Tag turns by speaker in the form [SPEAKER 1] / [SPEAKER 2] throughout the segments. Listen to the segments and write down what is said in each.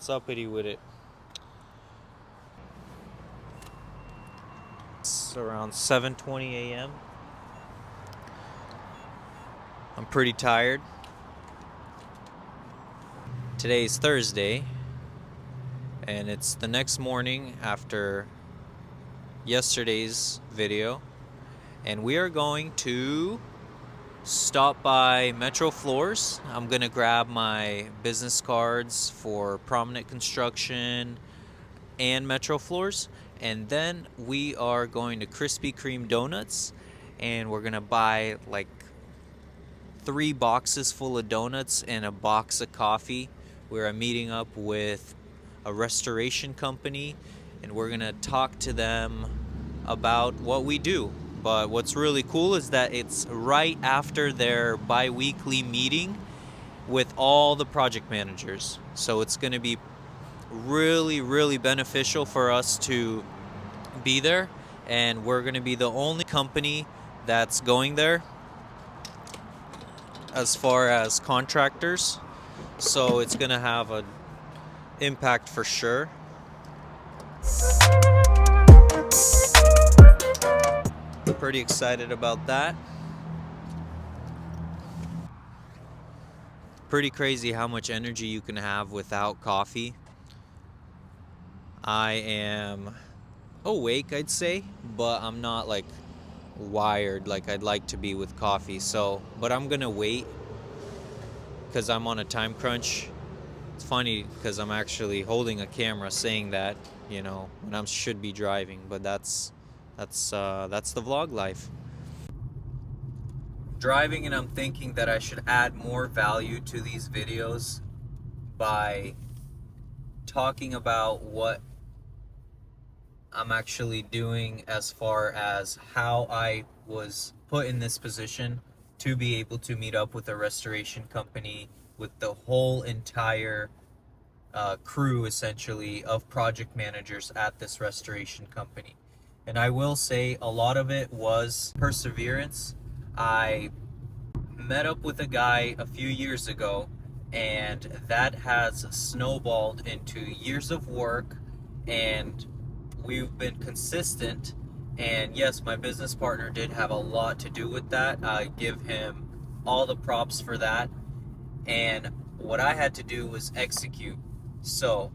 [SPEAKER 1] What's uppity with it? It's around 7:20 a.m. I'm pretty tired. Today's Thursday, and it's the next morning after yesterday's video, and we are going to stop by Metro Floors. I'm gonna grab my business cards for Prominent Construction and Metro Floors, and then we are going to Krispy Kreme Donuts, and we're gonna buy like 3 boxes full of donuts and a box of coffee. We're meeting up with a restoration company, and we're gonna talk to them about what we do. But what's really cool is that it's right after their bi-weekly meeting with all the project managers. So it's gonna be really beneficial for us to be there, and we're gonna be the only company that's going there as far as contractors, so it's gonna have an impact for sure. Pretty excited about that. Pretty crazy how much energy you can have without coffee. I am awake, I'd say, but I'm not like wired like I'd like to be with coffee. But I'm gonna wait because I'm on a time crunch. It's funny because I'm actually holding a camera saying that, when I should be driving, but that's the vlog life. Driving, and I'm thinking that I should add more value to these videos by talking about what I'm actually doing as far as how I was put in this position to be able to meet up with a restoration company with the whole entire crew, essentially, of project managers at this restoration company. And I will say a lot of it was perseverance. I met up with a guy a few years ago, and that has snowballed into years of work, and we've been consistent. And yes, my business partner did have a lot to do with that. I give him all the props for that. And what I had to do was execute. So,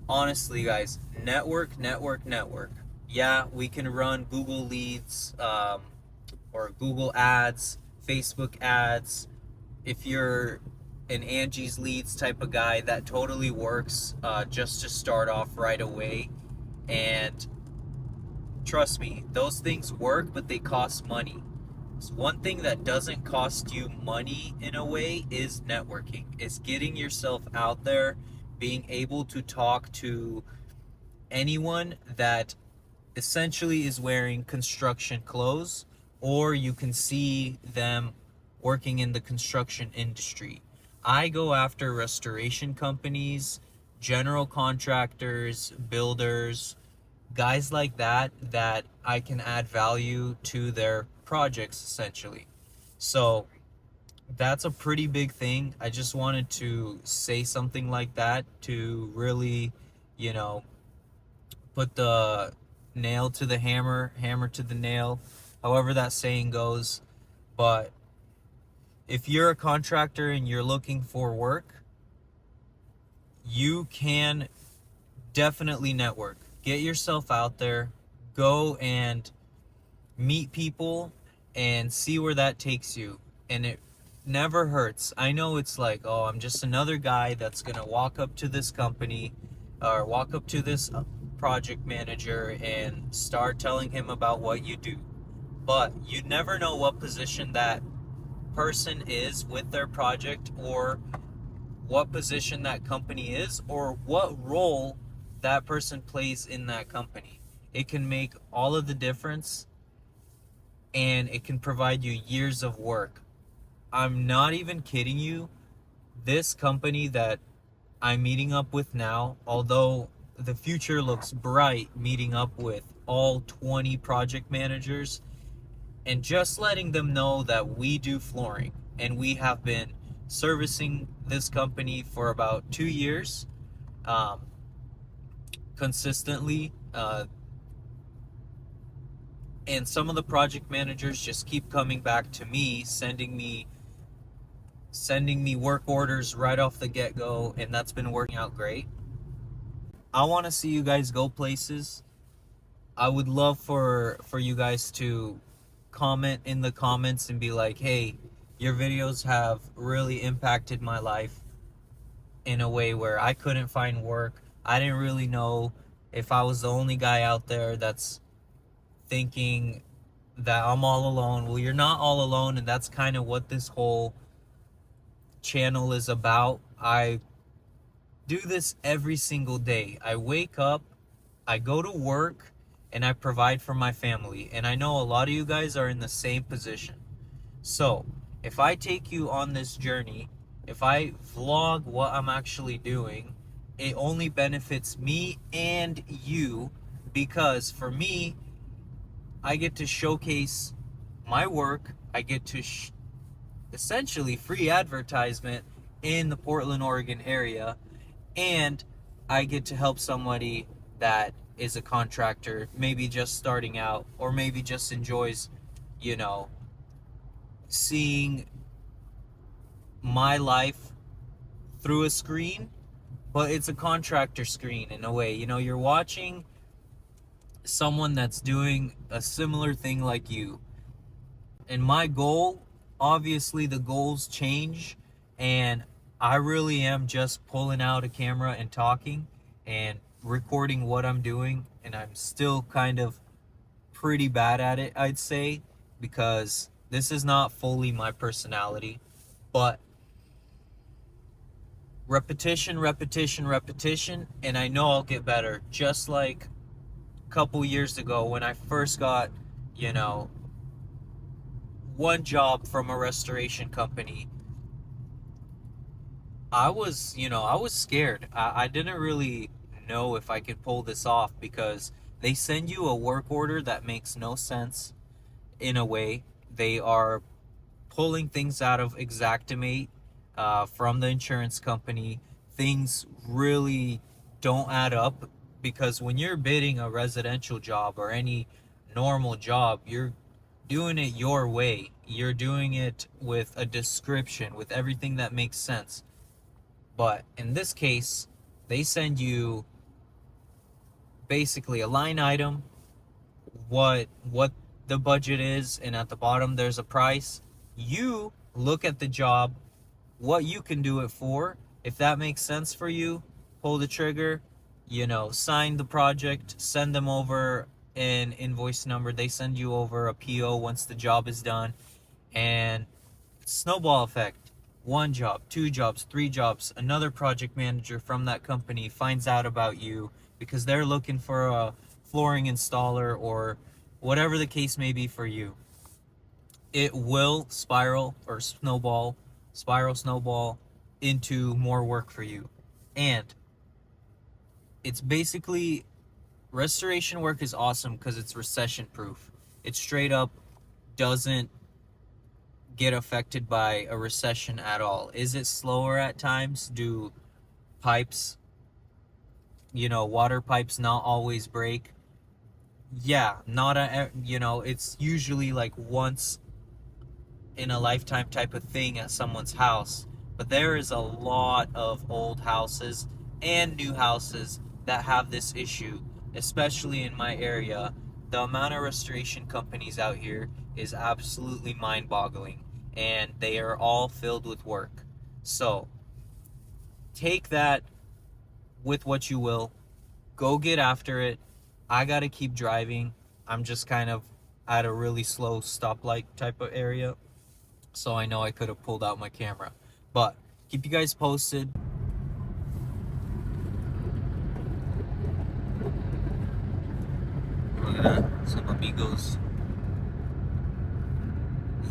[SPEAKER 1] honestly, guys, network. Yeah, we can run Google leads, or Google ads, Facebook ads. If you're an Angie's Leads type of guy, that totally works, just to start off right away. And trust me, those things work, but they cost money. So one thing that doesn't cost you money in a way is networking. It's getting yourself out there, being able to talk to anyone that essentially is wearing construction clothes, or you can see them working in the construction industry. I go after restoration companies, general contractors, builders, guys like that I can add value to their projects, essentially. So that's a pretty big thing. I just wanted to say something like that to really, put the nail to the hammer to the nail, however that saying goes. But if you're a contractor and you're looking for work, you can definitely network. Get yourself out there, go and meet people and see where that takes you. And it never hurts. I know it's like, oh, I'm just another guy that's gonna walk up to this company or walk up to this project manager and start telling him about what you do. But you never know what position that person is with their project, or what position that company is, or what role that person plays in that company. It can make all of the difference, and it can provide you years of work. I'm not even kidding you. This company that I'm meeting up with now, although the future looks bright meeting up with all 20 project managers, and just letting them know that we do flooring and we have been servicing this company for about 2 years, um, consistently. And some of the project managers just keep coming back to me, sending me work orders right off the get-go, and that's been working out great. I want to see you guys go places. I would love for you guys to comment in the comments and be like, "Hey, your videos have really impacted my life in a way where I couldn't find work. I didn't really know if I was the only guy out there that's thinking that I'm all alone." Well, you're not all alone, and that's kind of what this whole channel is about. I do this every single day. I wake up, I go to work, and I provide for my family. And I know a lot of you guys are in the same position. So, if I take you on this journey, if I vlog what I'm actually doing, it only benefits me and you, because for me, I get to showcase my work. I get to essentially free advertisement in the Portland, Oregon area, and I get to help somebody that is a contractor, maybe just starting out, or maybe just enjoys, you know, seeing my life through a screen, but it's a contractor screen in a way. You know, you're watching someone that's doing a similar thing like you. And my goal, obviously the goals change, and I really am just pulling out a camera and talking and recording what I'm doing, and I'm still kind of pretty bad at it, I'd say, because this is not fully my personality. But repetition, repetition, repetition, and I know I'll get better. Just like a couple years ago when I first got, you know, one job from a restoration company, I was scared. I didn't really know if I could pull this off, because they send you a work order that makes no sense in a way. They are pulling things out of Exactimate from the insurance company. Things really don't add up, because when you're bidding a residential job or any normal job, you're doing it your way. You're doing it with a description, with everything that makes sense. But in this case, they send you basically a line item, what the budget is, and at the bottom there's a price. You look at the job, what you can do it for. If that makes sense for you, pull the trigger, sign the project, send them over an invoice number. They send you over a PO once the job is done, and snowball effect. One job, two jobs, three jobs, another project manager from that company finds out about you because they're looking for a flooring installer or whatever the case may be for you. It will spiral or snowball into more work for you. And it's basically, restoration work is awesome because it's recession proof. It straight up doesn't get affected by a recession at all. Is it slower at times? Do pipes, water pipes not always break? Yeah, not it's usually like once in a lifetime type of thing at someone's house. But there is a lot of old houses and new houses that have this issue, especially in my area. The amount of restoration companies out here is absolutely mind-boggling, and they are all filled with work. So, take that with what you will. Go get after it. I gotta keep driving. I'm just kind of at a really slow stoplight type of area, so I know I could have pulled out my camera. But keep you guys posted. Look at that. Some amigos.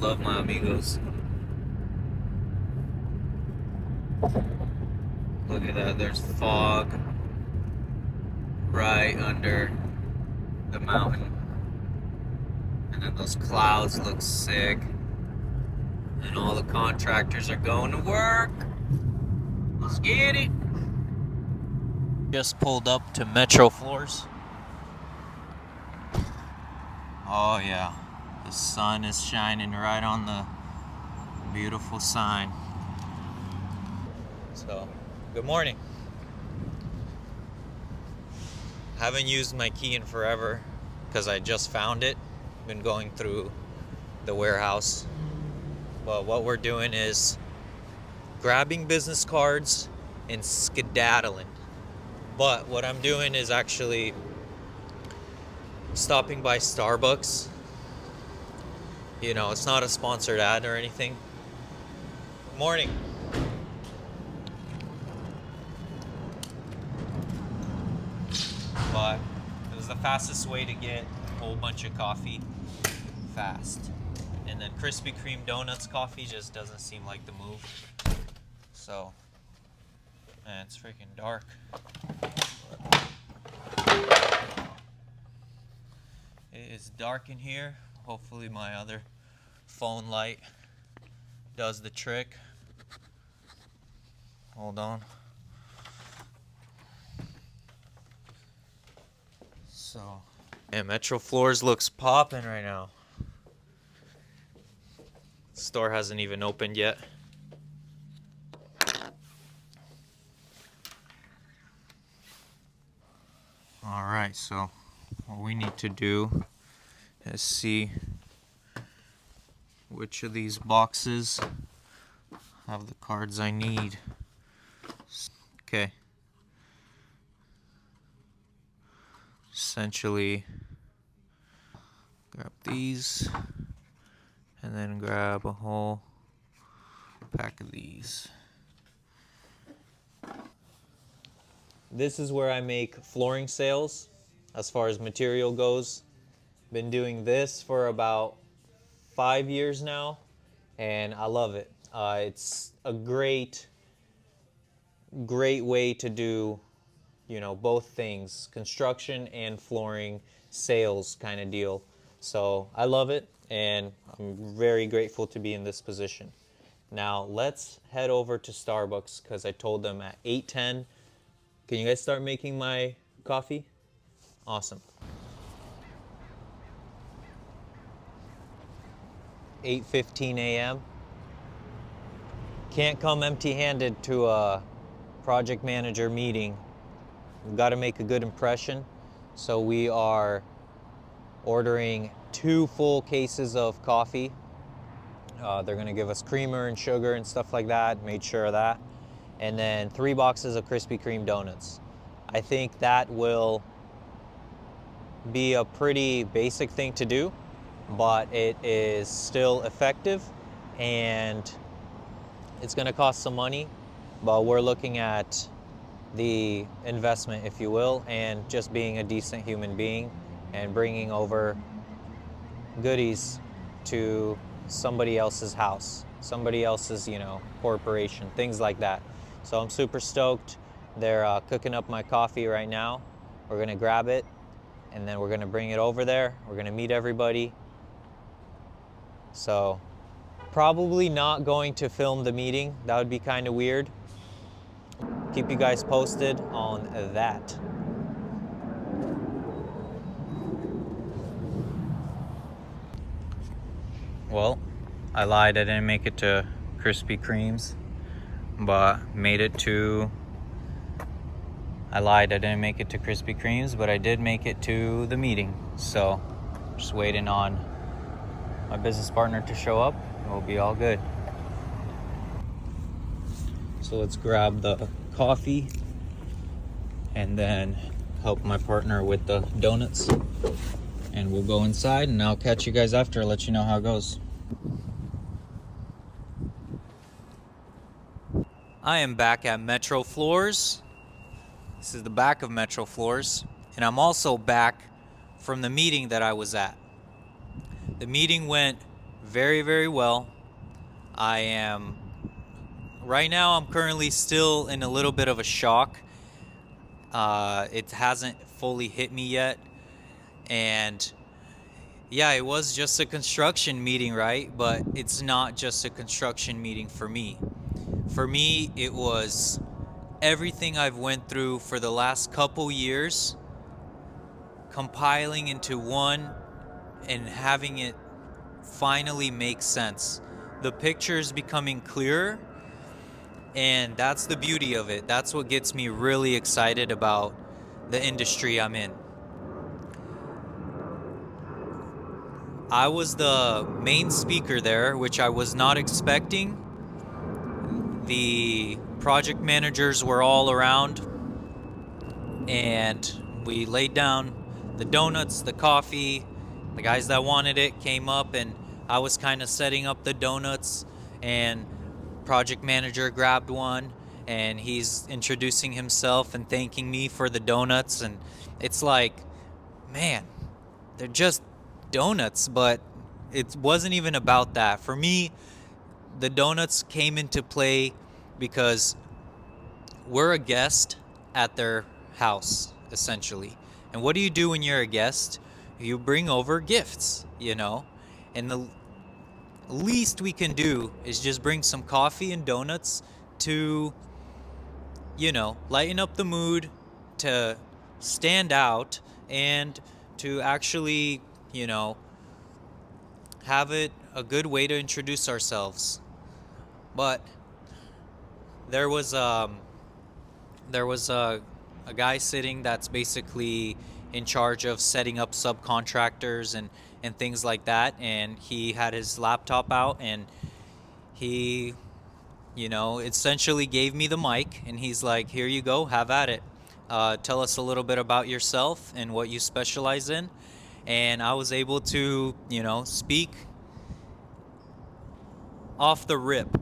[SPEAKER 1] Love my amigos. Look at that. There's fog right under the mountain. And then those clouds look sick. And all the contractors are going to work. Let's get it. Just pulled up to Metro Floors. Oh yeah, the sun is shining right on the beautiful sign. So, good morning. Haven't used my key in forever because I just found it. Been going through the warehouse. But what we're doing is grabbing business cards and skedaddling. But what I'm doing is actually stopping by Starbucks. You know, it's not a sponsored ad or anything. Morning. But it was the fastest way to get a whole bunch of coffee fast. And then Krispy Kreme donuts coffee just doesn't seem like the move. So, man, it's freaking dark. It is dark in here. Hopefully my other phone light does the trick. Hold on. So, yeah, Metro Floors looks popping right now. Store hasn't even opened yet. All right, so what we need to do is see which of these boxes have the cards I need. Okay. Essentially, grab these and then grab a whole pack of these. This is where I make flooring sales as far as material goes. Been doing this for about 5 years now, and I love it. It's a great way to do, you know, both things, construction and flooring sales kind of deal. So I love it, and I'm very grateful to be in this position. Now let's head over to Starbucks because I told them at 8:10. Can you guys start making my coffee? Awesome. 8:15 a.m. Can't come empty-handed to a project manager meeting. We've got to make a good impression. So we are ordering 2 full cases of coffee. They're going to give us creamer and sugar and stuff like that. Made sure of that. And then 3 boxes of Krispy Kreme donuts. I think that will be a pretty basic thing to do, but it is still effective, and it's going to cost some money, but we're looking at the investment, if you will, and just being a decent human being and bringing over goodies to somebody else's house, somebody else's, you know, corporation, things like that. So I'm super stoked. They're cooking up my coffee right now. We're gonna grab it, and then we're gonna bring it over there. We're gonna meet everybody. So probably not going to film the meeting. That would be kind of weird. Keep you guys posted on that. Well, I lied. I didn't make it to Krispy Kreme's, but made it to... I lied. I didn't make it to Krispy Kreme's, but I did make it to the meeting. So, just waiting on my business partner to show up. We'll be all good. So let's grab the coffee and then help my partner with the donuts. And we'll go inside, and I'll catch you guys after. I'll let you know how it goes. I am back at Metro Floors. This is the back of Metro Floors, and I'm also back from the meeting that I was at. The meeting went very, very well. Right now I'm currently still in a little bit of a shock. It hasn't fully hit me yet. And yeah, it was just a construction meeting, right? But it's not just a construction meeting for me. For me, it was everything I've went through for the last couple years, compiling into one and having it finally make sense. The picture is becoming clearer, and that's the beauty of it. That's what gets me really excited about the industry I'm in. I was the main speaker there, which I was not expecting. The project managers were all around, and we laid down the donuts, the coffee. The guys that wanted it came up, and I was kind of setting up the donuts, and project manager grabbed one, and he's introducing himself and thanking me for the donuts. And it's like, man, they're just donuts, but it wasn't even about that. For me, the donuts came into play because we're a guest at their house, essentially. And what do you do when you're a guest? You bring over gifts, you know? And the least we can do is just bring some coffee and donuts to, lighten up the mood, to stand out, and to actually, have it a good way to introduce ourselves. But there was a guy sitting that's basically in charge of setting up subcontractors and things like that, and he had his laptop out, and he essentially gave me the mic, and he's like, here you go, have at it. Tell us a little bit about yourself and what you specialize in. And I was able to speak off the rip,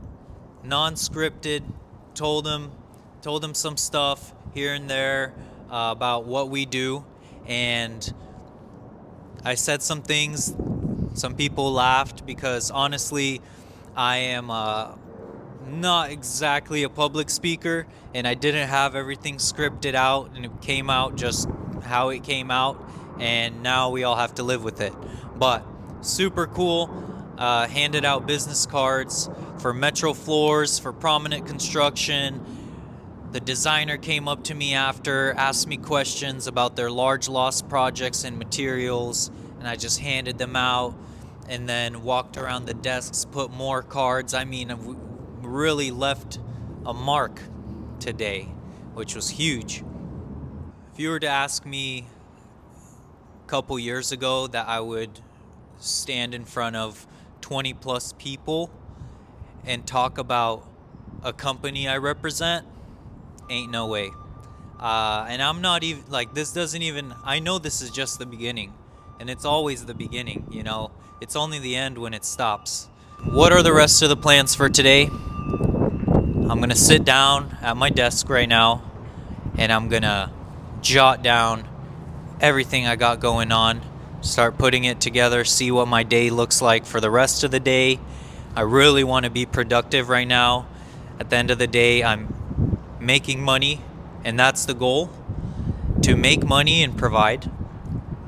[SPEAKER 1] non-scripted. Told him some stuff here and there about what we do, and I said some things. Some people laughed because honestly, I am not exactly a public speaker, and I didn't have everything scripted out, and it came out just how it came out, and now we all have to live with it. But super cool. Handed out business cards for Metro Floors, for Prominent Construction. The designer came up to me after, asked me questions about their large loss projects and materials, and I just handed them out, and then walked around the desks, put more cards. I mean, we really left a mark today, which was huge. If you were to ask me a couple years ago that I would stand in front of 20 plus people and talk about a company I represent, ain't no way. And I'm not even like, this doesn't even, I know this is just the beginning, and it's always the beginning, it's only the end when it stops. What are the rest of the plans for today? I'm gonna sit down at my desk right now, and I'm gonna jot down everything I got going on, start putting it together, see what my day looks like for the rest of the day. I really want to be productive right now. At the end of the day, I'm making money, and that's the goal, to make money and provide.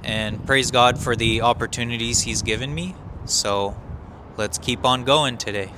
[SPEAKER 1] And praise God for the opportunities He's given me. So let's keep on going today.